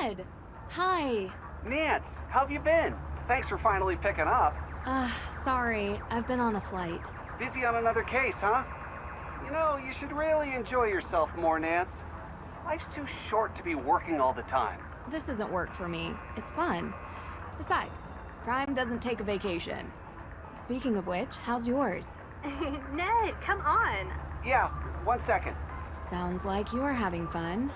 Ed! Hi. Nance, how have you been? Thanks for finally picking up. Sorry. I've been on a flight. Busy on another case, huh? You know, you should really enjoy yourself more, Nance. Life's too short to be working all the time. This isn't work for me. It's fun. Besides, crime doesn't take a vacation. Speaking of which, how's yours? Ned, come on. Yeah, 1 second. Sounds like you're having fun.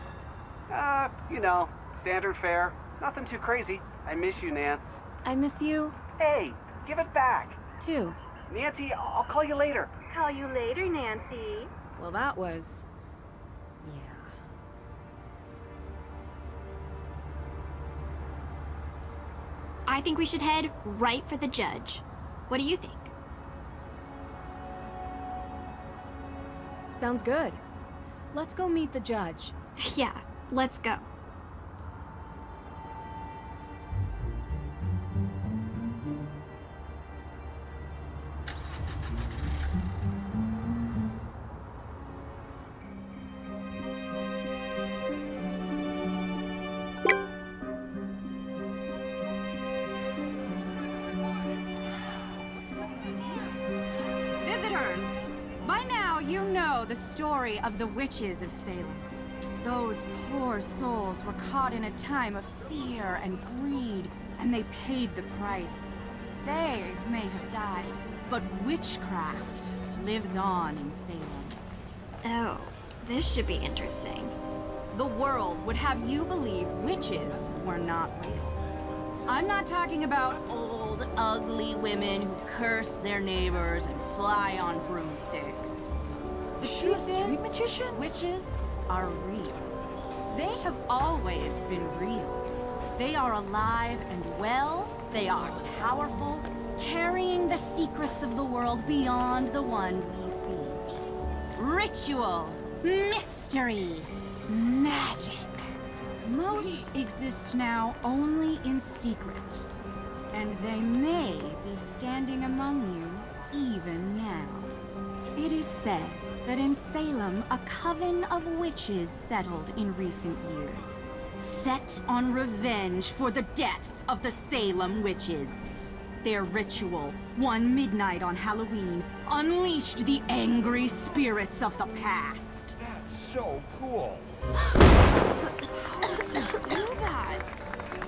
You know, standard fare. Nothing too crazy. I miss you, Nance. I miss you, Hey, give it back. too. Nancy, I'll call you later. Call you later, Nancy. Well, that was... yeah. I think we should head right for the judge. What do you think? Sounds good. Let's go meet the judge. Yeah, let's go. Visitors! By now, you know the story of the witches of Salem. Those poor souls were caught in a time of fear and greed, and they paid the price. They may have died, but witchcraft lives on in Salem. Oh, this should be interesting. The world would have you believe witches were not real. I'm not talking about old, ugly women who curse their neighbors and fly on broomsticks. The truth is, witches are real. They have always been real. They are alive and well. They are powerful, carrying the secrets of the world beyond the one we see. Ritual, mystery, magic. Most exist now only in secret, and they may be standing among you even now. It is said that in Salem, a coven of witches settled in recent years, set on revenge for the deaths of the Salem witches. Their ritual, one midnight on Halloween, unleashed the angry spirits of the past. That's so cool. How did you do that?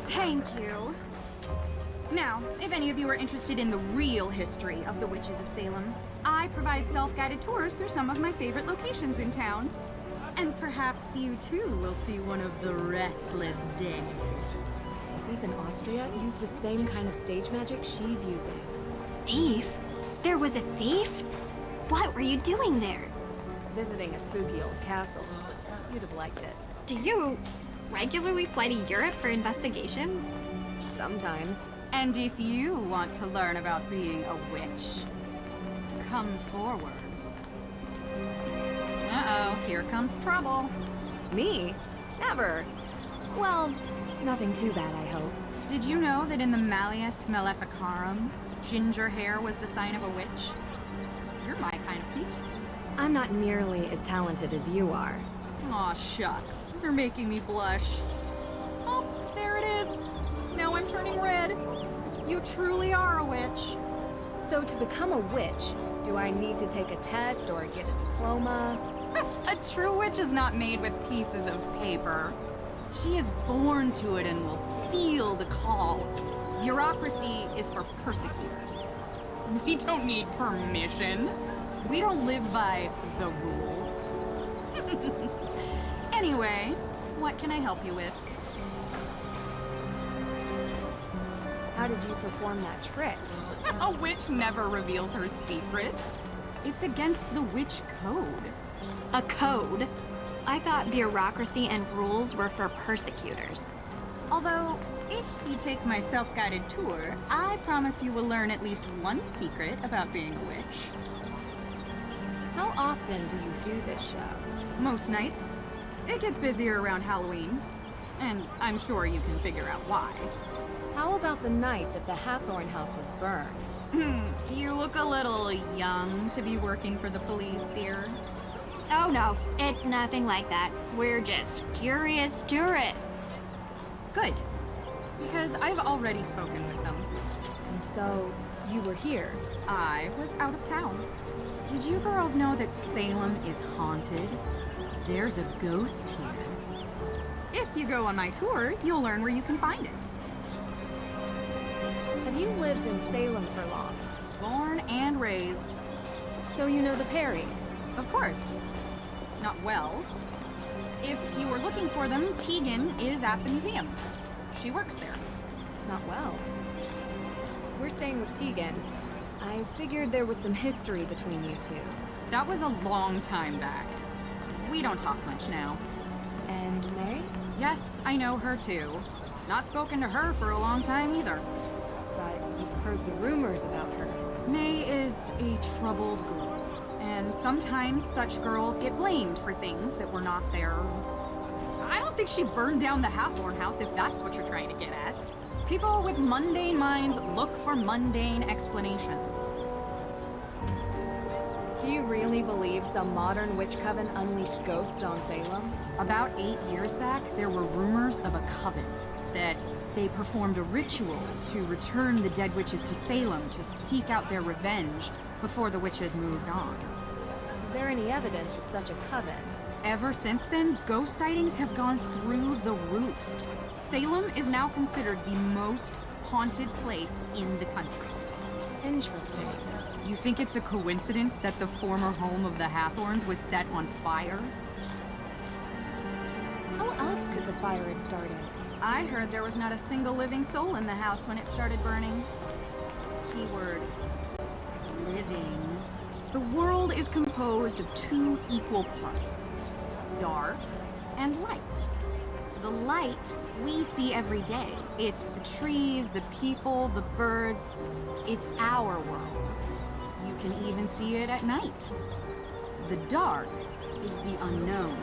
Thank you. Now, if any of you are interested in the real history of the witches of Salem, I provide self-guided tours through some of my favorite locations in town. And perhaps you too will see one of the restless dead. Thief in Austria used the same kind of stage magic she's using. Thief? There was a thief? What were you doing there? Visiting a spooky old castle. You'd have liked it. Do you regularly fly to Europe for investigations? Sometimes. And if you want to learn about being a witch, come forward. Uh-oh, here comes trouble. Me? Never. Well, nothing too bad, I hope. Did you know that in the Malleus Maleficarum, ginger hair was the sign of a witch? You're my kind of people. I'm not nearly as talented as you are. Aw, shucks. You're making me blush. Oh, there it is. Now I'm turning red. You truly are a witch. So to become a witch, do I need to take a test or get a diploma? A true witch is not made with pieces of paper. She is born to it and will feel the call. Bureaucracy is for persecutors. We don't need permission. We don't live by the rules. Anyway, what can I help you with? How did you perform that trick? A witch never reveals her secrets. It's against the witch code. A code? I thought bureaucracy and rules were for persecutors. Although, if you take my self-guided tour, I promise you will learn at least one secret about being a witch. How often do you do this show? Most nights. It gets busier around Halloween. And I'm sure you can figure out why. How about the night that the Hathorne House was burned? You look a little young to be working for the police, dear. Oh no, it's nothing like that. We're just curious tourists. Good. Because I've already spoken with them. And so, you were here. I was out of town. Did you girls know that Salem is haunted? There's a ghost here. If you go on my tour, you'll learn where you can find it. Have you lived in Salem for long? Born and raised. So you know the Parrys? Of course. Not well. If you were looking for them, Tegan is at the museum. She works there. Not well. We're staying with Tegan. I figured there was some history between you two. That was a long time back. We don't talk much now. And Mei? Yes, I know her too. Not spoken to her for a long time either. But you've heard the rumors about her. Mei is a troubled girl, and sometimes such girls get blamed for things that were not their... I don't think she burned down the Hathorne House, if that's what you're trying to get at. People with mundane minds look for mundane explanations. Do you really believe some modern witch coven unleashed ghosts on Salem? About 8 years back, there were rumors of a coven. That they performed a ritual to return the dead witches to Salem to seek out their revenge before the witches moved on. Is there any evidence of such a coven? Ever since then, ghost sightings have gone through the roof. Salem is now considered the most haunted place in the country. Interesting. You think it's a coincidence that the former home of the Hathorns was set on fire? How else could the fire have started? I heard there was not a single living soul in the house when it started burning. Keyword, living. The world is composed of 2 equal parts, dark and light. The light we see every day. It's the trees, the people, the birds. It's our world. You can even see it at night. The dark is the unknown.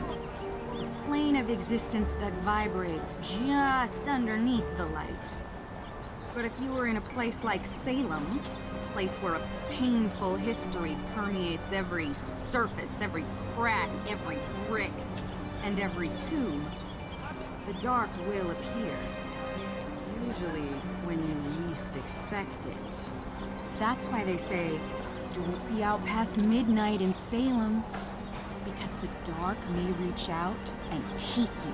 A plane of existence that vibrates just underneath the light. But if you were in a place like Salem, a place where a painful history permeates every surface, every crack, every brick, and every tomb, the dark will appear. Usually when you least expect it. That's why they say, don't be out past midnight in Salem. Because the dark may reach out and take you.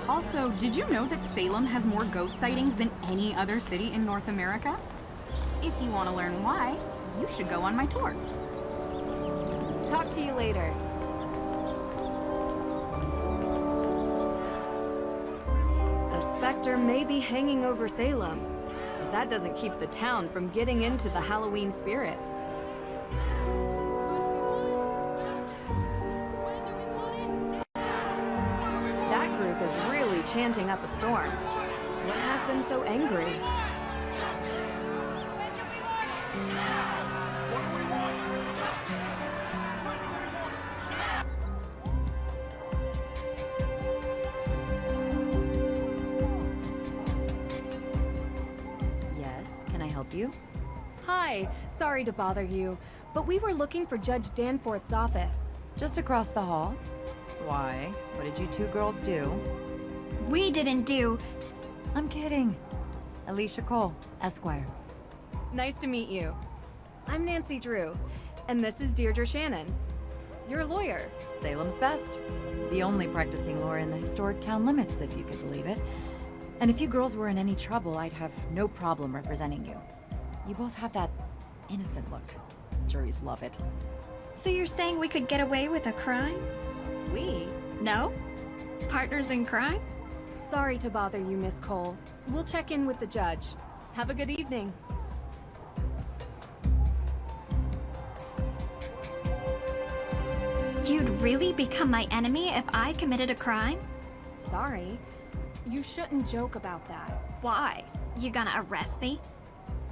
Also, did you know that Salem has more ghost sightings than any other city in North America? If you want to learn why, you should go on my tour. Talk to you later. A specter may be hanging over Salem, but that doesn't keep the town from getting into the Halloween spirit. Is really chanting up a storm. What has them so angry? Yes, can I help you? Hi, sorry to bother you, but we were looking for Judge Danforth's office. Just across the hall. Why? What did you 2 girls do? We didn't do... I'm kidding. Alicia Cole, Esquire. Nice to meet you. I'm Nancy Drew, and this is Deirdre Shannon. You're a lawyer. Salem's best. The only practicing lawyer in the historic town limits, if you could believe it. And if you girls were in any trouble, I'd have no problem representing you. You both have that innocent look. Juries love it. So you're saying we could get away with a crime? We? No? Partners in crime? Sorry to bother you, Miss Cole. We'll check in with the judge. Have a good evening. You'd really become my enemy if I committed a crime? Sorry. You shouldn't joke about that. Why? You gonna arrest me?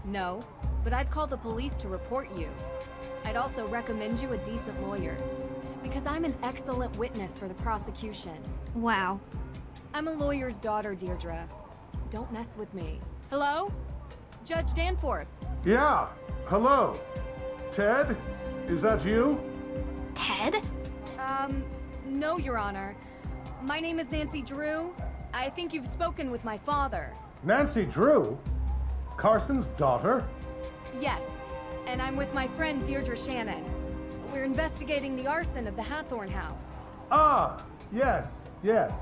No, but I'd call the police to report you. I'd also recommend you a decent lawyer, because I'm an excellent witness for the prosecution. Wow. I'm a lawyer's daughter, Deirdre. Don't mess with me. Hello? Judge Danforth. Yeah, hello. Ted? Is that you? Ted? No, Your Honor. My name is Nancy Drew. I think you've spoken with my father. Nancy Drew? Carson's daughter? Yes, and I'm with my friend Deirdre Shannon. We're investigating the arson of the Hathorne House. Ah, yes, yes.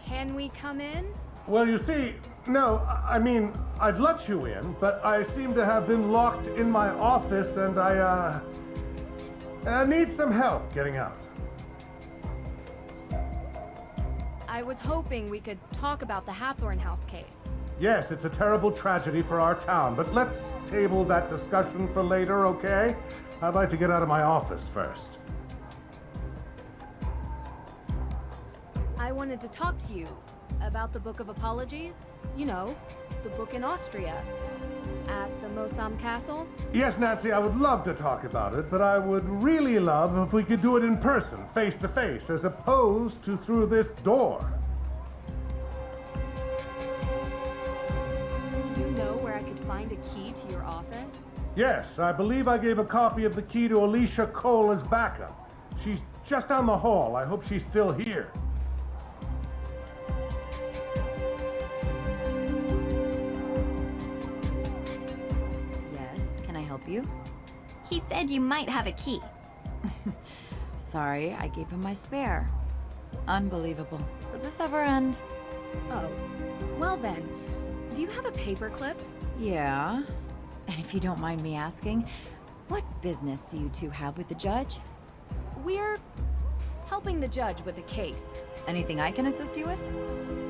Can we come in? Well, you see, no, I mean, I'd let you in, but I seem to have been locked in my office and I need some help getting out. I was hoping we could talk about the Hathorne House case. Yes, it's a terrible tragedy for our town, but let's table that discussion for later, okay? I'd like to get out of my office first. I wanted to talk to you about the Book of Apologies. You know, the book in Austria. At the Mosam Castle. Yes, Nancy, I would love to talk about it, but I would really love if we could do it in person, face to face, as opposed to through this door. Do you know where I could find a key to your office? Yes, I believe I gave a copy of the key to Alicia Cole as backup. She's just down the hall. I hope she's still here. You? He said you might have a key. Sorry, I gave him my spare. Unbelievable. Does this ever end? Oh, well then, do you have a paperclip? Yeah. And if you don't mind me asking, what business do you two have with the judge? We're helping the judge with a case. Anything I can assist you with?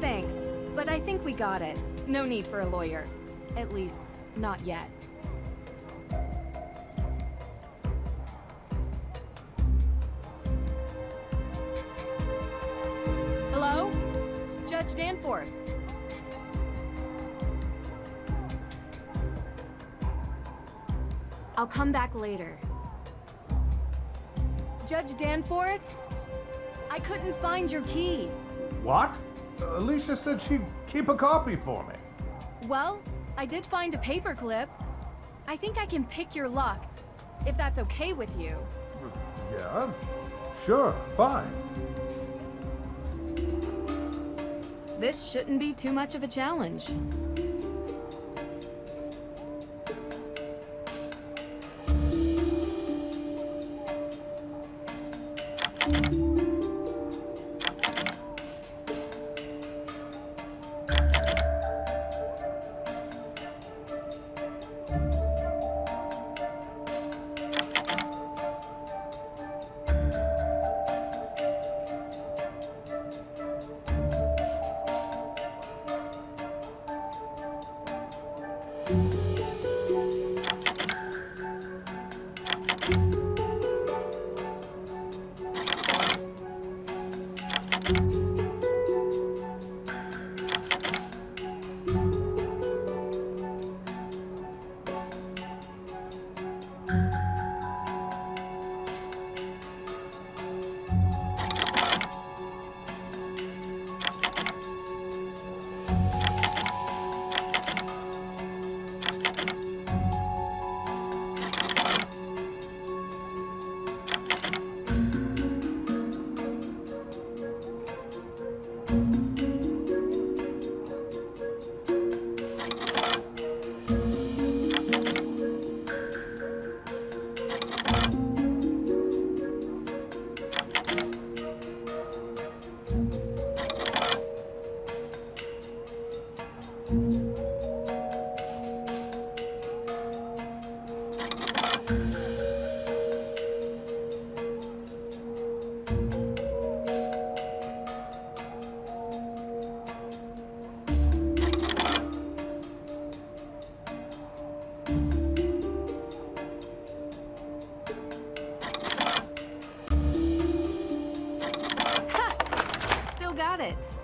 Thanks, but I think we got it. No need for a lawyer. At least, not yet. Hello? Judge Danforth. I'll come back later. Judge Danforth? I couldn't find your key. What? Alicia said she'd keep a copy for me. Well, I did find a paperclip. I think I can pick your lock, if that's okay with you. Yeah, sure, fine. This shouldn't be too much of a challenge.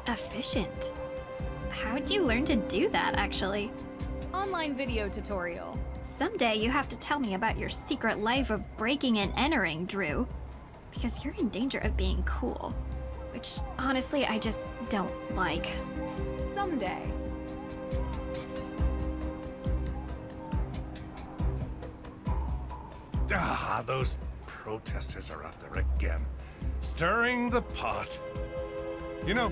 Efficient. How'd you learn to do that, actually? Online video tutorial. Someday you have to tell me about your secret life of breaking and entering, Drew. Because you're in danger of being cool. Which, honestly, I just don't like. Someday. Ah, those protesters are out there again, stirring the pot. You know,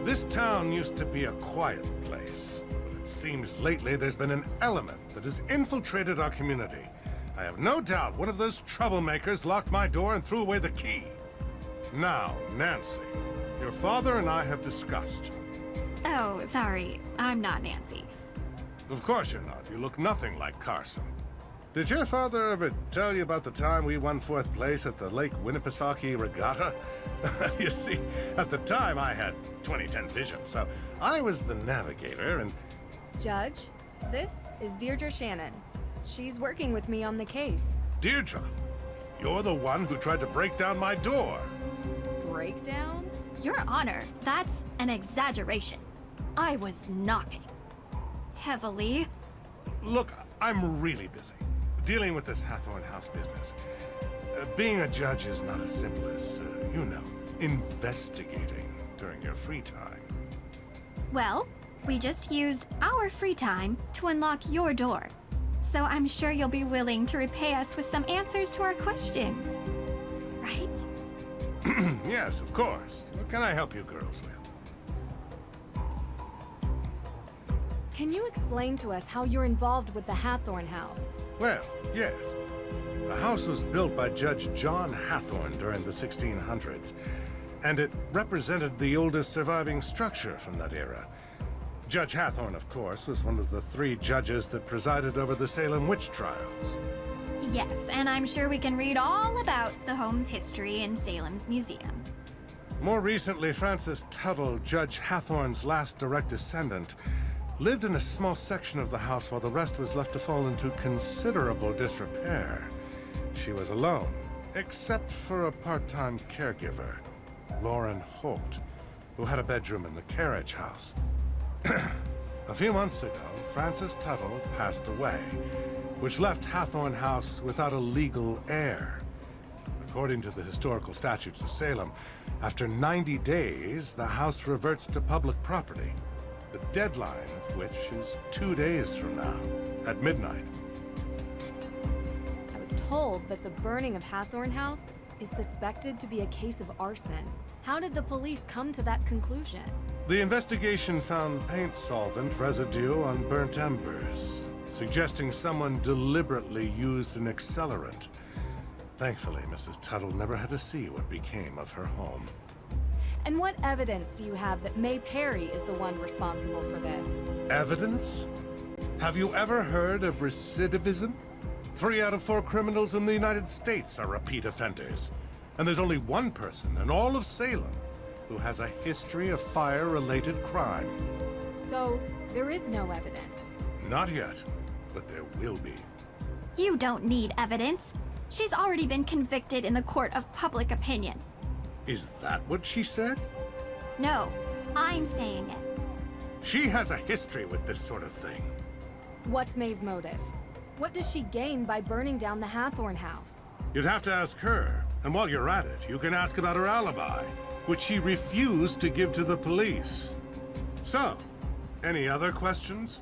this town used to be a quiet place. But it seems lately there's been an element that has infiltrated our community. I have no doubt one of those troublemakers locked my door and threw away the key. Now, Nancy, your father and I have discussed. Oh, sorry. I'm not Nancy. Of course you're not. You look nothing like Carson. Did your father ever tell you about the time we won 4th place at the Lake Winnipesaukee Regatta? You see, at the time I had 20/10 vision, so I was the navigator and... Judge, this is Deirdre Shannon. She's working with me on the case. Deirdre, you're the one who tried to break down my door. Breakdown? Your Honor, that's an exaggeration. I was knocking. Heavily. Look, I'm really busy dealing with this Hathorne House business. Being a judge is not as simple as, you know, investigating during your free time. Well, we just used our free time to unlock your door. So I'm sure you'll be willing to repay us with some answers to our questions. Right? Yes, of course. What can I help you girls with? Can you explain to us how you're involved with the Hathorne House? Well, yes. The house was built by Judge John Hathorne during the 1600s, and it represented the oldest surviving structure from that era. Judge Hathorne, of course, was one of the 3 judges that presided over the Salem witch trials. Yes, and I'm sure we can read all about the home's history in Salem's museum. More recently, Frances Tuttle, Judge Hathorne's last direct descendant, lived in a small section of the house while the rest was left to fall into considerable disrepair. She was alone, except for a part-time caregiver, Lauren Holt, who had a bedroom in the carriage house. A few months ago, Frances Tuttle passed away, which left Hathorne House without a legal heir. According to the historical statutes of Salem, after 90 days, the house reverts to public property. The deadline of which is 2 days from now, at midnight. I was told that the burning of Hathorne House is suspected to be a case of arson. How did the police come to that conclusion? The investigation found paint solvent residue on burnt embers, suggesting someone deliberately used an accelerant. Thankfully, Mrs. Tuttle never had to see what became of her home. And what evidence do you have that Mei Parry is the one responsible for this? Evidence? Have you ever heard of recidivism? 3 out of 4 criminals in the United States are repeat offenders. And there's only one person in all of Salem who has a history of fire-related crime. So, there is no evidence. Not yet, but there will be. You don't need evidence. She's already been convicted in the court of public opinion. Is that what she said? No, I'm saying it. She has a history with this sort of thing. What's May's motive? What does she gain by burning down the Hathorne House? You'd have to ask her, and while you're at it, you can ask about her alibi, which she refused to give to the police. So, any other questions?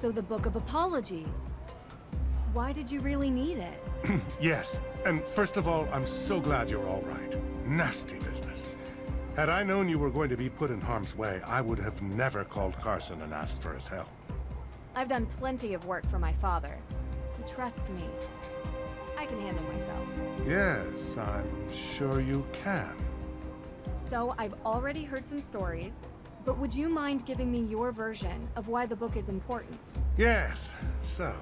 So the Book of Apologies. Why did you really need it? Yes, and first of all, I'm so glad you're all right. Nasty business. Had I known you were going to be put in harm's way, I would have never called Carson and asked for his help. I've done plenty of work for my father. He trusts me. I can handle myself. Yes, I'm sure you can. So I've already heard some stories, but would you mind giving me your version of why the book is important? Yes, so...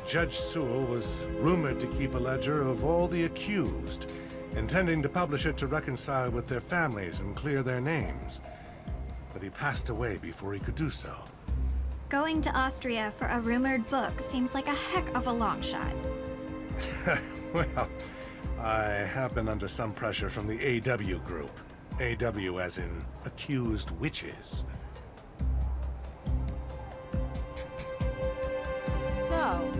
Judge Sewell was rumored to keep a ledger of all the accused, intending to publish it to reconcile with their families and clear their names. But he passed away before he could do so. Going to Austria for a rumored book seems like a heck of a long shot. Well, I have been under some pressure from the AW group. AW as in accused witches. So,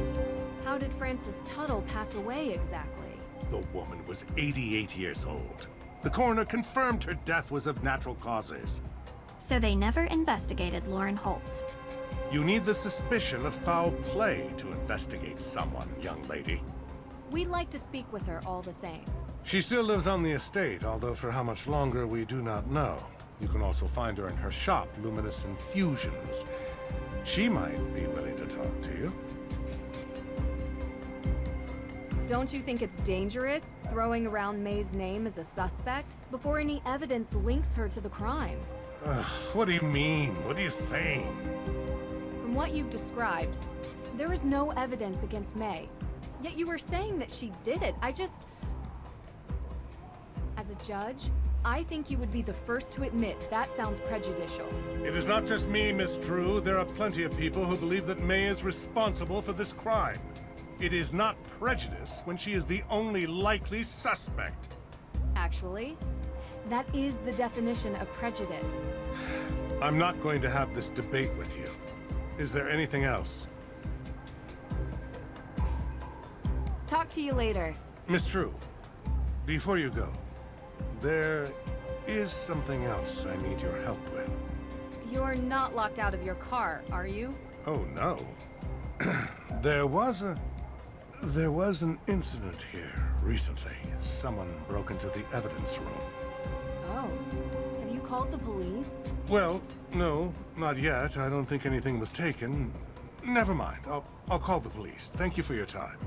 how did Frances Tuttle pass away exactly? The woman was 88 years old. The coroner confirmed her death was of natural causes. So they never investigated Lauren Holt. You need the suspicion of foul play to investigate someone, young lady. We'd like to speak with her all the same. She still lives on the estate, although for how much longer we do not know. You can also find her in her shop, Luminous Infusions. She might be willing to talk to you. Don't you think it's dangerous throwing around May's name as a suspect before any evidence links her to the crime? What do you mean? What are you saying? From what you've described, there is no evidence against May. Yet you were saying that she did it. As a judge, I think you would be the first to admit that sounds prejudicial. It is not just me, Miss True. There are plenty of people who believe that May is responsible for this crime. It is not prejudice when she is the only likely suspect. Actually, that is the definition of prejudice. I'm not going to have this debate with you. Is there anything else? Talk to you later. Miss True, before you go, there is something else I need your help with. You're not locked out of your car, are you? Oh, no. There was an incident here recently. Someone broke into the evidence room. Oh. Have you called the police? Well, no, not yet. I don't think anything was taken. Never mind. I'll call the police. Thank you for your time.